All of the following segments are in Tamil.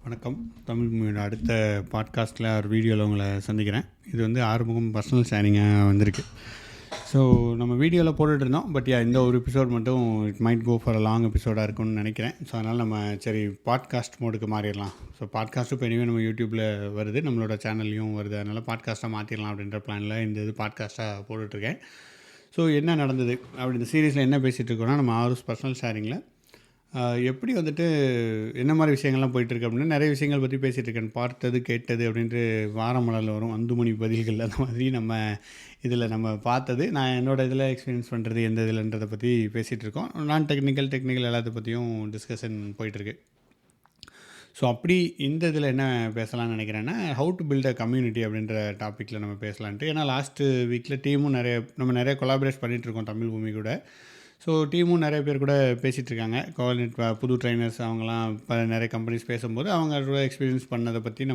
வணக்கம். தமிழ் மூவியோட அடுத்த பாட்காஸ்ட்டில் ஒரு வீடியோவில் உங்களை சந்திக்கிறேன். இது வந்து ஆறுமுகம் பர்சனல் ஷேரிங்காக வந்திருக்கு. ஸோ நம்ம வீடியோவில் போட்டுட்ருந்தோம். பட் இந்த ஒரு எபிசோட் மட்டும் it might go for a long எபிசோடாக இருக்கும்னு நினைக்கிறேன். ஸோ அதனால் நம்ம சரி பாட்காஸ்ட் மோடுக்கு மாறிடலாம். ஸோ பாட்காஸ்ட்டும் இப்போ இனிமேல் நம்ம யூடியூப்பில் வருது, நம்மளோட சேனல்லையும் வருது. அதனால் பாட்காஸ்ட்டாக மாற்றிடலாம் அப்படின்ற பிளானில் இந்த இது பாட்காஸ்ட்டாக போட்டுட்ருக்கேன். ஸோ என்ன நடந்தது அப்படி இந்த சீரீஸில் என்ன பேசிகிட்டு இருக்கோன்னா, நம்ம ஆறுஸ் பர்சனல் ஷேரிங்கில் எப்படி வந்துட்டு என்ன மாதிரி விஷயங்கள்லாம் போயிட்டுருக்கு அப்படின்னா, நிறைய விஷயங்கள் பற்றி பேசிகிட்டு இருக்கேன். பார்த்தது கேட்டது அப்படின்ட்டு வாரமலரில் வரும் அந்துமணி பதில்கள். அந்த மாதிரி நம்ம இதில் நம்ம பார்த்தது, நான் என்னோடய இதில் எக்ஸ்பீரியன்ஸ் பண்ணுறது எந்த இதில்ன்றதை பற்றி பேசிகிட்டு இருக்கோம். நான் டெக்னிக்கல் எல்லாத்த பற்றியும் டிஸ்கஷன் போயிட்டுருக்கு. ஸோ அப்படி இந்த இதில் என்ன பேசலாம்னு நினைக்கிறேன்னா, how to build a community அப்படின்ற டாப்பிக்கில் நம்ம பேசலான்ட்டு. ஏன்னா லாஸ்ட்டு வீக்கில் டீமும் நிறைய கொலாபரேட் பண்ணிகிட்ருக்கோம் தமிழ் பூமி கூட. ஸோ டீமும் நிறைய பேர் கூட பேசிகிட்ருக்காங்க. கோஆர்டினேட் புது ட்ரைனர்ஸ் அவங்களாம் நிறைய கம்பெனிஸ் பேசும்போது அவங்களோட எக்ஸ்பீரியன்ஸ் பண்ணதை பற்றி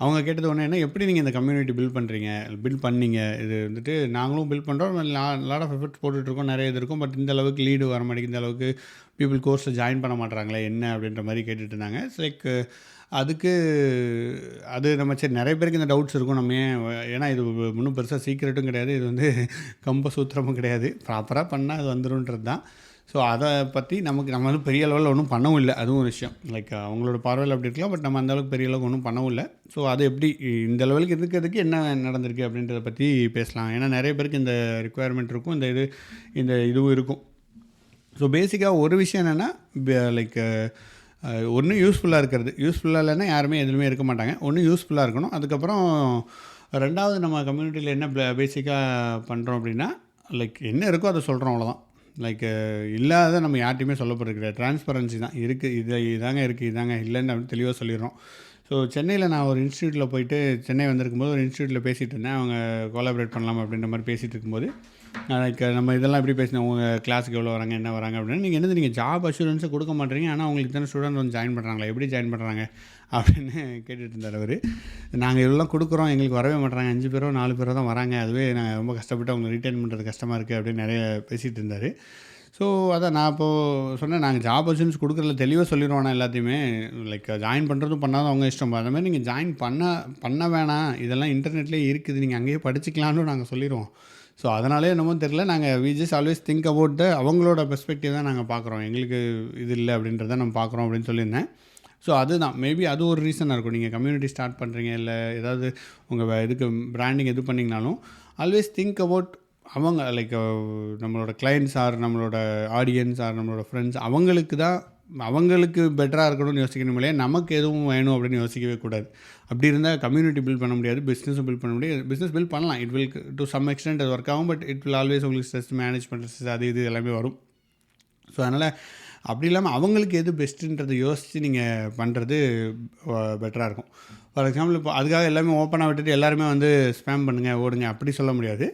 அவங்க கேட்டது ஒன்று என்ன, எப்படி நீங்கள் இந்த கம்யூனிட்டி பில்ட் பண்ணீங்க. இது வந்துட்டு நாங்களும் பில்ட் பண்ணுறோம், லாட் ஆஃப் எஃபர்ட்ஸ் போட்டுட்ருக்கோம், நிறைய இது இருக்கும். பட் இந்த அளவுக்கு லீடு வர மாட்டேங்குது, இந்த அளவுக்கு பீப்புள் கோர்ஸில் ஜாயின் பண்ண மாட்டாங்களே என்ன அப்படின்ற மாதிரி கேட்டுட்டு இருந்தாங்க. இட்ஸ் லைக் அதுக்கு அது நம்ம சரி நிறைய பேருக்கு இந்த டவுட்ஸ் இருக்கும். நம்ம ஏன்னா இது ஒன்றும் பெருசாக சீக்கிரட்டும் கிடையாது, இது வந்து கம்ப சூத்திரமும் கிடையாது, ப்ராப்பராக பண்ணால் அது வந்துடும்ன்றது தான். ஸோ அதை பற்றி நம்ம வந்து பெரிய லெவலில் ஒன்றும் பண்ணவும் இல்லை. அதுவும் ஒரு விஷயம். லைக் அவங்களோட பார்வையில் அப்படி இருக்கலாம், பட் நம்ம அந்தளவுக்கு பெரிய அளவுக்கு ஒன்றும் பண்ணவும் இல்லை. ஸோ அது எப்படி இந்த லெவலுக்கு இருக்கிறதுக்கு என்ன நடந்திருக்கு அப்படின்றத பற்றி பேசலாம். ஏன்னா நிறைய பேருக்கு இந்த ரிக்குவயர்மெண்ட் இருக்கும், இந்த இதுவும் இருக்கும். ஸோ பேசிக்காக ஒரு விஷயம் என்னென்னா, லைக் ஒன்று யூஸ்ஃபுல்லாக இருக்கிறது. யூஸ்ஃபுல்லாக இல்லைன்னா யாருமே எதுவுமே இருக்க மாட்டாங்க. ஒன்று யூஸ்ஃபுல்லாக இருக்கணும். அதுக்கப்புறம் ரெண்டாவது நம்ம கம்யூனிட்டியில் என்ன பேசிக்காக பண்ணுறோம் அப்படின்னா, லைக் என்ன இருக்கோ அதை சொல்கிறோம், அவ்வளோதான். லைக் இல்லாத நம்ம யார்ட்டையுமே சொல்லப்படுறது கிடையாது. ட்ரான்ஸ்பரன்சி தான் இருக்குது. இதாங்க இருக்குது, இதாங்க இல்லைன்னு அப்படின்னு தெளிவாக சொல்லிடுறோம். ஸோ சென்னையில் நான் ஒரு இன்ஸ்டியூட்டில் போயிட்டு, சென்னை வந்திருக்கும்போது ஒரு இன்ஸ்டியூட்டில் பேசிகிட்டு இருந்தேன். அவங்க கோலாபரேட் பண்ணலாம் அப்படின்ற மாதிரி பேசிகிட்டு இருக்கும்போது, லைக் நம்ம இதெல்லாம் எப்படி பேசினோம், உங்கள் கிளாஸுக்கு எவ்வளோ வராங்க, என்ன வராங்க அப்படின்னு. நீங்கள் ஜாப் அஷூரன்ஸை கொடுக்க மாட்டேறீங்க, ஆனால் அவங்களுக்கு தானே ஸ்டூடெண்ட் வந்து ஜாயின் பண்ணுறாங்களா, எப்படி ஜாயின் பண்ணுறாங்க அப்படின்னு கேட்டுட்டு இருந்தார் அவர். நாங்கள் இவ்வளோலாம் கொடுக்குறோம், எங்களுக்கு வரவே மாட்டுறாங்க, 5 பேரோ 4 பேரோ தான் வராங்க, அதுவே நான் ரொம்ப கஷ்டப்பட்டு அவங்க ரீட்டைன் பண்ணுறது கஷ்டமாக இருக்குது அப்படின்னு நிறைய பேசிகிட்டு இருந்தார். ஸோ அதான் நான் இப்போது சொன்னேன், நாங்கள் ஜாப் அஷூரன்ஸ் கொடுக்குறதுல தெளிவாக சொல்லிடுவோம். நான் எல்லாத்தையுமே லைக் ஜாயின் பண்ணுறதும் பண்ணாலும் அவங்க இஷ்டம். அந்த மாதிரி நீங்கள் ஜாயின் பண்ண வேணாம், இதெல்லாம் இன்டர்நெட்லேயே இருக்குது, நீங்கள் அங்கேயே படிச்சுக்கலான்னு நாங்கள் சொல்லிடுவோம். ஸோ அதனாலே என்னமோ தெரியல, நாங்கள் we just always think about அவங்களோட பெர்ஸ்பெக்டிவ் தான் நாங்கள் பார்க்குறோம், எங்களுக்கு இது இல்லை அப்படின்றத நம்ம பார்க்குறோம் அப்படின்னு சொல்லியிருந்தேன். ஸோ அதுதான் மேபி அது ஒரு ரீசனாக இருக்கும். நீங்கள் கம்யூனிட்டி ஸ்டார்ட் பண்ணுறீங்க, இல்லை ஏதாவது உங்கள் இதுக்கு பிராண்டிங் எது பண்ணிங்கனாலும் ஆல்வேஸ் திங்க் அபவுட் அவங்க, லைக் நம்மளோட கிளைண்ட்ஸ் ஆர் நம்மளோட ஆடியன்ஸ் ஆர் நம்மளோட ஃப்ரெண்ட்ஸ், அவங்களுக்கு பெட்டராக இருக்கணும்னு யோசிக்கணும் இல்லையா, நமக்கு எதுவும் வேணும் அப்படின்னு யோசிக்கவே கூடாது. அப்படி இருந்தால் கம்யூனிட்டி பில்ட் பண்ண முடியாது, பிஸ்னஸும் பில்ட் பண்ண முடியாது. பிஸ்னஸ் பில்ட் பண்ணலாம், it will to some extent அது ஒர்க் ஆகும். பட் இட் வில் ஆல்வேஸ் உங்களுக்கு ஸ்ட்ரெஸ், மேனேஜ்மெண்ட் ஸ்ட்ரெஸ், அது இது எல்லாமே வரும். ஸோ அதனால் அப்படி இல்லாமல் அவங்களுக்கு எது பெஸ்ட்டுன்றதை யோசித்து நீங்கள் பண்ணுறது பெட்டராக இருக்கும். ஃபார் எக்ஸாம்பிள் இப்போ அதுக்காக எல்லாமே ஓப்பனாக விட்டுட்டு எல்லாருமே வந்து ஸ்பேம் பண்ணுங்கள் ஓடுங்க அப்படி சொல்ல முடியாது.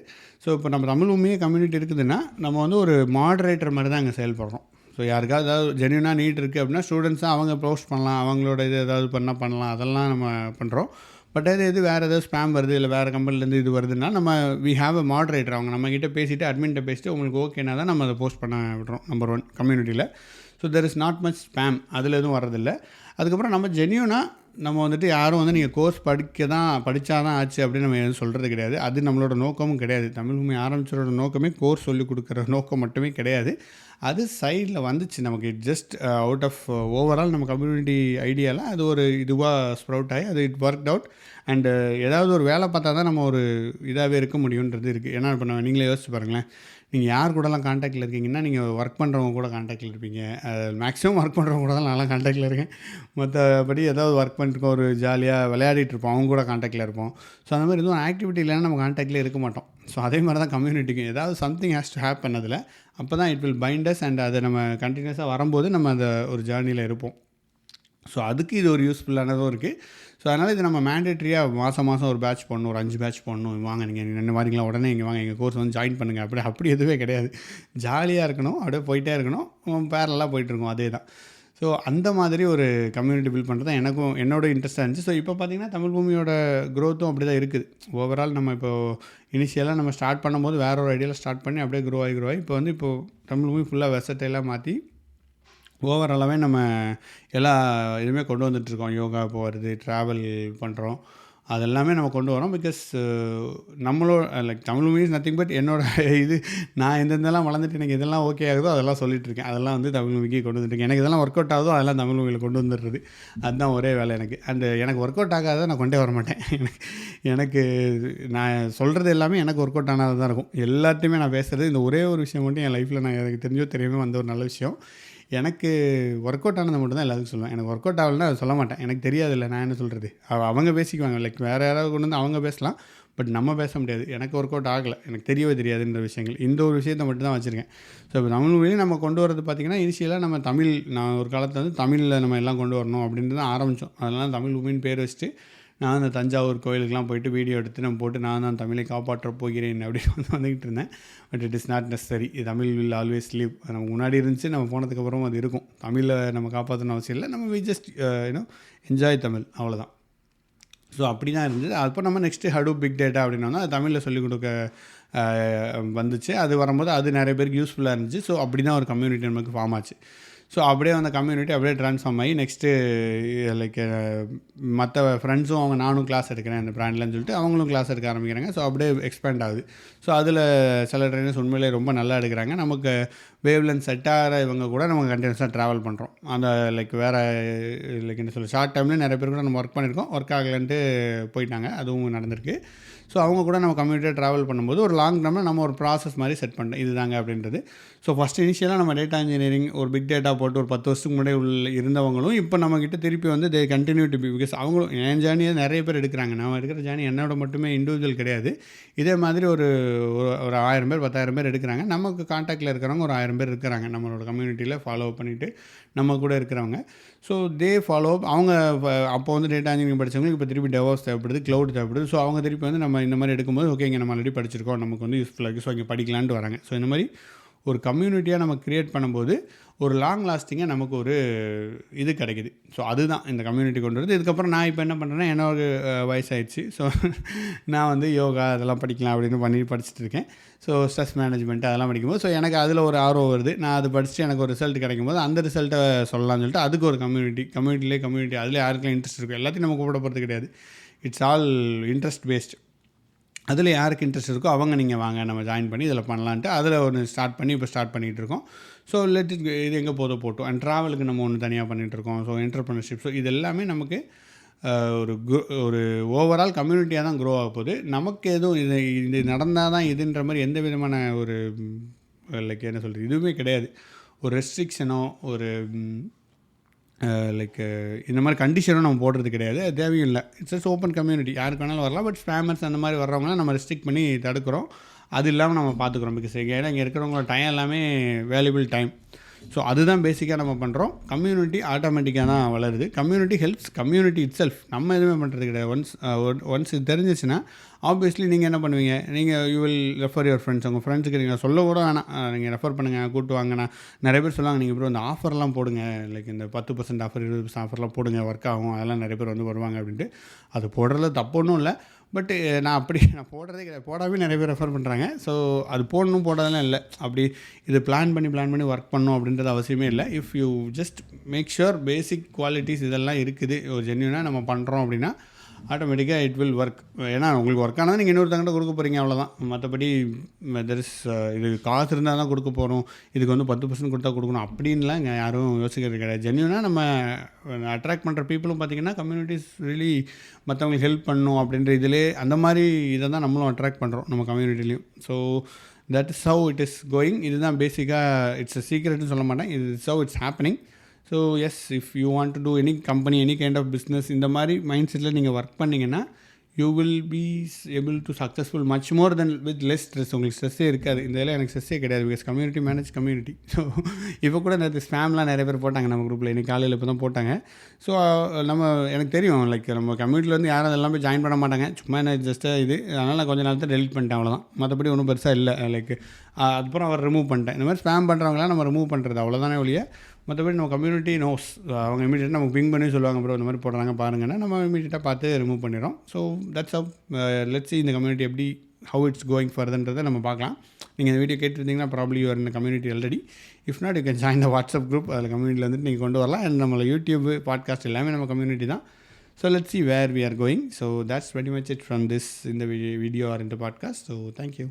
ஸோ இப்போ நம்ம தமிழ் பூமியே கம்யூனிட்டி இருக்குதுன்னா, நம்ம வந்து ஒரு மாடரேட்டர் மாதிரி தான் அங்கே செயல்படுறோம். ஸோ யாருக்காவது ஏதாவது ஜென்யூனாக நீட் இருக்குது அப்படின்னா ஸ்டூடெண்ட்ஸாக அவங்க போஸ்ட் பண்ணலாம், அவங்களோட இது ஏதாவது பண்ணலாம், அதெல்லாம் நம்ம பண்ணுறோம். பட் வேறு ஏதாவது ஸ்பேம் வருது, இல்லை வேறு கம்பெனிலேருந்து இது வருதுன்னா நம்ம வி ஹாவ் அ மாடரேட்டர். அவங்க நம்மக்கிட்ட பேசிவிட்டு அட்மின்கிட்ட பேசிட்டு உங்களுக்கு ஓகேனா தான் நம்ம அதை போஸ்ட் பண்ண விடுறோம். நம்பர் 1 கம்யூனிட்டியில். So there is not much spam, அதில் எதுவும் வர்றதில்லை. அதுக்கப்புறம் நம்ம ஜென்யூனாக நம்ம வந்துட்டு யாரும் வந்து நீங்கள் கோர்ஸ் படித்தா தான் ஆச்சு அப்படின்னு நம்ம எதுவும் சொல்கிறது கிடையாது. அது நம்மளோட நோக்கமும் கிடையாது. தமிழ் பூமி ஆரம்பிச்சோட நோக்கமே கோர்ஸ் சொல்லிக் கொடுக்குற நோக்கம் மட்டுமே கிடையாது. அது சைடில் வந்துச்சு நமக்கு. ஜஸ்ட் அவுட் ஆஃப் ஓவரால் நம்ம கம்யூனிட்டி ஐடியாவில் அது ஒரு இதுவாக ஸ்ப்ரவுட் ஆகி அது இட் ஒர்க் அவுட். அண்டு ஏதாவது ஒரு வேலை பார்த்தா தான் நம்ம ஒரு இதாகவே இருக்க முடியுன்றது இருக்குது. ஏன்னா இப்போ நீங்களே யோசிச்சு பாருங்களேன், நீங்கள் யார் கூடலாம் காண்டாக்டில் இருக்கீங்கன்னா, நீங்கள் ஒர்க் பண்ணுறவங்க கூட காண்டாக்டில் இருப்பீங்க. மேக்ஸிமம் ஒர்க் பண்ணுறவங்க கூட தான் நான்லாம் காண்டாக்டில் இருக்கேன். மற்றபடி ஏதாவது ஒர்க் பண்ணிட்டுருக்கோம், ஒரு ஜாலியாக விளையாடிட்டு இருப்போம், அவங்க கூட காண்டாக்டில் இருப்போம். ஸோ அந்த மாதிரி எதுவும் ஆக்டிவிட்டி இல்லைன்னா நம்ம காண்டாக்டில் இருக்க மாட்டோம். ஸோ அதே மாதிரி தான் கம்யூனிட்டிக்கு ஏதாவது சம்திங் ஹேஸ் டு ஹேப்பன் அதில். அப்போ தான் it will bind us. And அதை நம்ம கண்டினியூஸாக வரும்போது நம்ம அந்த ஒரு ஜேர்னியில் இருப்போம். ஸோ அதுக்கு இது ஒரு யூஸ்ஃபுல்லானதும் இருக்குது. ஸோ அதனால் இது நம்ம மேண்டேட்ரியாக மாதம் ஒரு பேட்ச் போடணும், ஒரு 5 பேட்ச் போடணும், வாங்க நீங்கள் என்ன மாதிரிங்களா உடனே இங்கே வாங்க எங்கள் கோர்ஸ் வந்து ஜாயின் பண்ணுங்கள் அப்படி எதுவே கிடையாது. ஜாலியாக இருக்கணும், அப்படியே போயிட்டே இருக்கணும், பேரலாக போயிட்டுருக்கோம், அதே தான். ஸோ அந்த மாதிரி ஒரு கம்யூனிட்டி பில்ட் பண்ணுறது தான் என்னோட இன்ட்ரெஸ்ட்டாக இருந்துச்சு. ஸோ இப்போ பார்த்திங்கன்னா தமிழ் பூமியோட க்ரோத்தும் அப்படி தான் இருக்குது. ஓவரால் நம்ம இப்போது இனிஷியலாக நம்ம ஸ்டார்ட் பண்ணும்போது வேறு ஒரு ஐடியாவில் ஸ்டார்ட் பண்ணி அப்படியே க்ரோ ஆகி இப்போ வந்து தமிழ் பூமி ஃபுல்லாக வெர்சடைலாக மாற்றி ஓவராலாகவே நம்ம எல்லா இதுவுமே கொண்டு வந்துட்டுருக்கோம். யோகா இப்போ வருது, ட்ராவல் பண்ணுறோம், அதெல்லாமே நம்ம கொண்டு வரோம். பிகாஸ் நம்மளோட like Tamil movies nothing but இது நான் எந்தெந்தெல்லாம் வளர்ந்துட்டு எனக்கு இதெல்லாம் ஓகே ஆகுதோ அதெல்லாம் சொல்லிட்டுருக்கேன். அதெல்லாம் வந்து தமிழ் மூவிக்கு கொண்டு வந்துட்டுருக்கேன். எனக்கு இதெல்லாம் ஒர்க் அவுட் ஆகுதோ அதெல்லாம் தமிழ் மூவியில் கொண்டு வந்துடுறது. அதுதான் ஒரே வேலை எனக்கு. அண்டு எனக்கு ஒர்க் அவுட் ஆகாத நான் கொண்டே வர மாட்டேன். எனக்கு நான் சொல்கிறது எல்லாமே எனக்கு ஒர்க் அவுட் ஆனது தான் இருக்கும். எல்லாத்தையுமே நான் பேசுகிறது இந்த ஒரே ஒரு விஷயம் மட்டும் என் லைஃப்பில் நான் எனக்கு தெரிஞ்சோ தெரியாமல் வந்த ஒரு நல்ல விஷயம். எனக்கு ஒர்க் அவுட் ஆனதை மட்டும் தான் எல்லாத்துக்கும் சொல்லுவேன். எனக்கு ஒர்க் அவுட் ஆகலைன்னா அதை சொல்ல மாட்டேன். எனக்கு தெரியாதுல்ல, நான் என்ன சொல்கிறது. அவங்க பேசிக்குவாங்க. லைக் வேறு யாராவது கொண்டு வந்து அவங்க பேசலாம், பட் நம்ம பேச முடியாது. எனக்கு ஒர்க் அவுட் ஆகலை, எனக்கு தெரியவே தெரியாதுன்ற விஷயங்கள். இந்த ஒரு விஷயத்தை மட்டும் தான் வச்சுருக்கேன். ஸோ இப்போ தமிழ் மொழியும் நம்ம கொண்டு வரது பார்த்திங்கன்னா, இனிஷியலாக நம்ம நான் ஒரு காலத்தில் வந்து தமிழில் நம்ம எல்லாம் கொண்டு வரணும் அப்படின்ட்டு தான் ஆரம்பித்தோம். அதனால் தமிழ் மூவின்னு பேர் வச்சுட்டு நான் அந்த தஞ்சாவூர் கோயிலுக்கெலாம் போயிட்டு வீடியோ எடுத்து நம்ம போட்டு நான் தான் தமிழை காப்பாற்றப் போகிறேன் அப்படின்னு வந்துக்கிட்டு இருந்தேன். But it is not necessary. Tamil will always leave. நமக்கு முன்னாடி இருந்துச்சு, நம்ம போனதுக்கப்புறம் அது இருக்கும். தமிழில் நம்ம காப்பாற்றணும் அவசியம் இல்லை. நம்ம வி ஜஸ்ட் என்ஜாய் தமிழ், அவ்வளோதான். ஸோ அப்படி தான் இருந்தது. அப்போ நம்ம நெக்ஸ்ட்டு ஹடூப் பிக் டேட்டா அப்படின்னா அது தமிழில் சொல்லிக் கொடுக்க வந்துச்சு. அது வரும்போது அது நிறைய பேருக்கு யூஸ்ஃபுல்லாக இருந்துச்சு. ஸோ அப்படி தான் ஒரு கம்யூனிட்டி நமக்கு ஃபார்ம் ஆச்சு. ஸோ அப்படியே அந்த கம்யூனிட்டி அப்படியே ட்ரான்ஸ்ஃபார்ம் ஆகி நெக்ஸ்ட்டு லைக் மற்ற ஃப்ரெண்ட்ஸும் அவங்க நானும் கிளாஸ் எடுக்கிறேன் அந்த ப்ராண்ட்லன்னு சொல்லிட்டு அவங்களும் கிளாஸ் எடுக்க ஆரம்பிக்கிறாங்க. ஸோ அப்படியே எக்ஸ்பேண்ட் ஆகுது. ஸோ அதில் சில ட்ரெயினர்ஸ் உண்மையிலே ரொம்ப நல்லா எடுக்கிறாங்க. நமக்கு வேவ்லென்த் செட் ஆகிற இவங்க கூட நம்ம கண்டினியூஸாக ட்ராவல் பண்ணுறோம். அந்த லைக் வேறு லைக் என்ன சொல்ல ஷார்ட் டைம்லேயே நிறைய பேர் கூட நம்ம ஒர்க் பண்ணியிருக்கோம். ஒர்க் ஆகலைன்ட்டு போயிட்டாங்க, அதுவும் நடந்திருக்கு. ஸோ அவங்க கூட நம்ம கம்யூனிட்டியாக ட்ராவல் பண்ணும்போது ஒரு லாங் டேர்மில் நம்ம ஒரு ப்ராசஸ் மாதிரி செட் பண்ணிட்டோம், இதுதாங்க அப்படின்றது. ஸோ ஃபஸ்ட் இனிஷியலாக நம்ம டேட்டா இன்ஜினியரிங் ஒரு பிக் டேட்டா போட்டு ஒரு 10 வருஷத்துக்கு முன்னாடி இருந்தவங்களும் இப்போ நம்மக்கிட்ட திருப்பி வந்து they continue to be. Because அவங்களும் என் ஜேர்னியை நிறைய பேர் எடுக்கிறாங்க. நான் எடுக்கிற ஜேர்னி என்னோட மட்டுமே இண்டிவிஜுவல் கிடையாது. இதே மாதிரி ஒரு 1000 பேர் 10,000 பேர் எடுக்கிறாங்க. நமக்கு காண்டாக்டில் இருக்கிறவங்க ஒரு 1000 பேர் இருக்கிறாங்க நம்மளோட கம்யூனிட்டியில் ஃபாலோ பண்ணிவிட்டு நம்ம கூட இருக்கிறவங்க. ஸோ தே ஃபாலோ அவங்க அப்போ வந்து டேட்டா இன்ஜினியரிங் படித்தவங்களுக்கு இப்போ திருப்பி டெவாப்ஸ் தேவைப்படுது, க்ளவுட் தேவைப்படுது. ஸோ அவங்க திருப்பி வந்து நம்ம இந்த மாதிரி எடுக்கும்போது ஓகே இங்கே நம்ம ஆல்ரெடி படிச்சிருக்கோம், நமக்கு வந்து யூஸ்ஃபுல்லாக இருக்குது, ஸோ இங்கே படிக்கலான்ட்டு வராங்க. ஸோ இந்த மாதிரி ஒரு கம்யூனிட்டியாக நம்ம க்ரியேட் பண்ணும்போது ஒரு லாங் லாஸ்டிங்காக நமக்கு ஒரு இது கிடைக்குது. ஸோ அதுதான் இந்த கம்யூனிட்டி கொண்டு வருது. இதுக்கப்புறம் நான் இப்போ என்ன பண்ணுறேன்னா, என்னோட வயசாகிடுச்சு. ஸோ நான் வந்து யோகா அதெல்லாம் படிக்கலாம் அப்படின்னு படிச்சுட்டு இருக்கேன். ஸோ ஸ்ட்ரெஸ் மேனேஜ்மெண்ட் அதெல்லாம் படிக்கும்போது ஸோ எனக்கு அதில் ஒரு ஆர்வம் வருது. நான் அது படிச்சுட்டு எனக்கு ஒரு ரிசல்ட் கிடைக்கும்போது அந்த ரிசல்ட்டை சொல்லலாம்னு சொல்லிட்டு அதுக்கு ஒரு கம்யூனிட்டி அதில் யாருக்கெல்லாம் இன்ட்ரெஸ்ட் இருக்கும் எல்லாத்தையும் நம்ம கூப்பிட போகிறது கிடையாது. It's all interest paste. அதில் யாருக்கு இன்ட்ரெஸ்ட் இருக்கோ அவங்க நீங்கள் வாங்க நம்ம ஜாயின் பண்ணி இதில் பண்ணலான்ட்டு அதில் ஒன்று ஸ்டார்ட் பண்ணிகிட்டு இருக்கோம். ஸோ இது எங்கே போட்டோம் அண்ட் ட்ராவலுக்கு நம்ம ஒன்று தனியாக பண்ணிகிட்ருக்கோம். So entrepreneurship. ஸோ இது எல்லாமே நமக்கு ஒரு ஓவரால் கம்யூனிட்டியாக தான் க்ரோ ஆக போகுது. நமக்கு எதுவும் இது நடந்தால் தான் இதுன்ற மாதிரி எந்த விதமான ஒரு லைக் என்ன சொல்கிறது இதுவுமே கிடையாது. ஒரு ரெஸ்ட்ரிக்ஷனோ ஒரு லைக் இந்த மாதிரி கண்டிஷனும் நம்ம போடுறது கிடையாது, அது தேவையும் இல்லை. இட்ஸ் ஜஸ்ட் ஓப்பன் கம்யூனிட்டி, யாருக்கு வேணாலும் வரலாம். பட் ஸ்பேமர்ஸ் அந்த மாதிரி வர்றவங்களாம் நம்ம ரெஸ்ட்ரிக்ட் பண்ணி தடுக்கிறோம். அது இல்லாமல் நம்ம பார்த்துக்குறோம். பிகாஸ் ஏன்னா இங்கே இருக்கிறவங்களோட டைம் எல்லாமே வேல்யூபிள் டைம். ஸோ அதுதான் பேசிக்காக நம்ம பண்ணுறோம். கம்யூனிட்டி ஆட்டோமேட்டிக்காக தான் வளருது. Community helps community it self. நம்ம எதுவுமே பண்ணுறது கிடையாது. ஒன்ஸ் இது தெரிஞ்சிச்சுன்னா ஆப்வியஸ்லி நீங்கள் என்ன பண்ணுவீங்க, you will refer your friends. உங்கள் ஃப்ரெண்ட்ஸுக்கு நீங்கள் சொல்ல கூட வேணாம், நீங்கள் ரெஃபர் பண்ணுங்கள், கூப்பிட்டு வாங்கினா நிறைய பேர் சொல்லுவாங்க நீங்கள் இப்போ இந்த ஆஃபர்லாம் போடுங்க, லைக் இந்த 10% ஆஃபர் 20% ஆஃபர்லாம் போடுங்க, ஒர்க் ஆகும், அதெல்லாம் நிறைய பேர் வந்து வருவாங்க அப்படின்ட்டு. அது போடுறதுல தப்பு ஒன்றும் இல்லை. பட்டு நான் போடுறதே கிடையாது. போடாமே நிறைய பேர் ரெஃபர் பண்ணுறாங்க. ஸோ அது போடாதெல்லாம் இல்லை. அப்படி இது பிளான் பண்ணி ஒர்க் பண்ணணும் அப்படின்றது அவசியமே இல்லை. If you just make sure basic qualities இதெல்லாம் இருக்குது, ஒரு ஜென்யூனாக நம்ம பண்ணுறோம் அப்படின்னா ஆட்டோமேட்டிக்காக இட் வில் ஒர்க். ஏன்னா உங்களுக்கு ஒர்க் ஆனால் நீங்கள் இன்னொருத்தங்கிட்ட கொடுக்க போகிறீங்க, அவ்வளோதான். மற்றபடி இது காசு இருந்தால் தான் கொடுக்க போகிறோம், இதுக்கு வந்து 10% கொடுத்தா கொடுக்கணும் அப்படின்லாம் இங்கே யாரும் யோசிக்கிறது கிடையாது. ஜென்யூனாக நம்ம அட்ராக்ட் பண்ணுற பீப்புளும் பார்த்திங்கன்னா கம்யூனிட்டிஸ் ரியலி மற்றவங்களுக்கு ஹெல்ப் பண்ணணும் அப்படின்ற இதிலே அந்த மாதிரி இதை தான் நம்மளும் அட்ராக்ட் பண்ணுறோம் நம்ம கம்யூனிட்டிலையும். So that is how it is going. இதுதான் பேசிக்காக இட்ஸ் அ சீக்ரெட்னு சொல்ல மாட்டேன், இது is how it's happening. So yes, if you want to do any company any kind of business இந்த மாதிரி மைண்ட் செட்டில் நீங்கள் ஒர்க் பண்ணிங்கன்னா you will be able to successful much more than with less stress. உங்களுக்கு ஸ்ட்ரெஸ்ஸே இருக்காது. இந்த இதில் எனக்கு ஸ்ட்ரெஸ்ஸே கிடையாது. Because community manage community. So இப்போ கூட நேற்று ஸ்பேம்லாம் நிறைய பேர் போட்டாங்க நம்ம குரூப்பில், இன்றைக்கி காலையில் இப்போ தான் போட்டாங்க. ஸோ எனக்கு தெரியும் லைக் நம்ம கம்யூனிட்டியில் வந்து யாரும் அதெல்லாம் போய் ஜாயின் பண்ண மாட்டாங்க, சும்மா என்ன ஜஸ்ட்டு இது. அதனால் நான் கொஞ்சம் நேரத்தை டெலிட் பண்ணிட்டேன், அவ்வளோதான். மற்றபடி ஒன்றும் பெருசாக இல்லை. லைக் அதுக்கப்புறம் அவர் ரிமூவ் பண்ணிட்டேன். இந்த மாதிரி ஸ்பேம் பண்ணுறவங்களாம் நம்ம ரிமூவ் பண்ணுறது அவ்வளோதானே ஒழிய மற்றபடி நம்ம கம்யூனிட்டி நோஸ். அவங்க இமீடியட்டாக நமக்கு பிங் பண்ணி சொல்லுவாங்க, ப்ரோ இந்த மாதிரி போடுறாங்க பாருங்கன்னா நம்ம இமீடியட்டாக பார்த்து ரிமூவ் பண்ணிடுறோம். So that's how let's see இந்த கம்யூனிட்டி எப்படி ஹவு இட்ஸ் கோயிங் ஃபர்தர்ன்றதை நம்ம பார்க்கலாம். நீங்கள் இந்த வீடியோ கேட்டிருந்தீங்கன்னா ப்ராப்ளி யூஆர் இந்த community already. If not you can join the WhatsApp group. அதில் கம்யூனிட்டியில் வந்துட்டு நீங்கள் கொண்டு வரலாம். அண்ட் நம்மளை யூடியூப் பாட்காஸ்ட் எல்லாமே நம்ம கம்யூனிட்டி தான். So let's see where we are going. So that's pretty much it from this in the video or in the podcast. So thank you.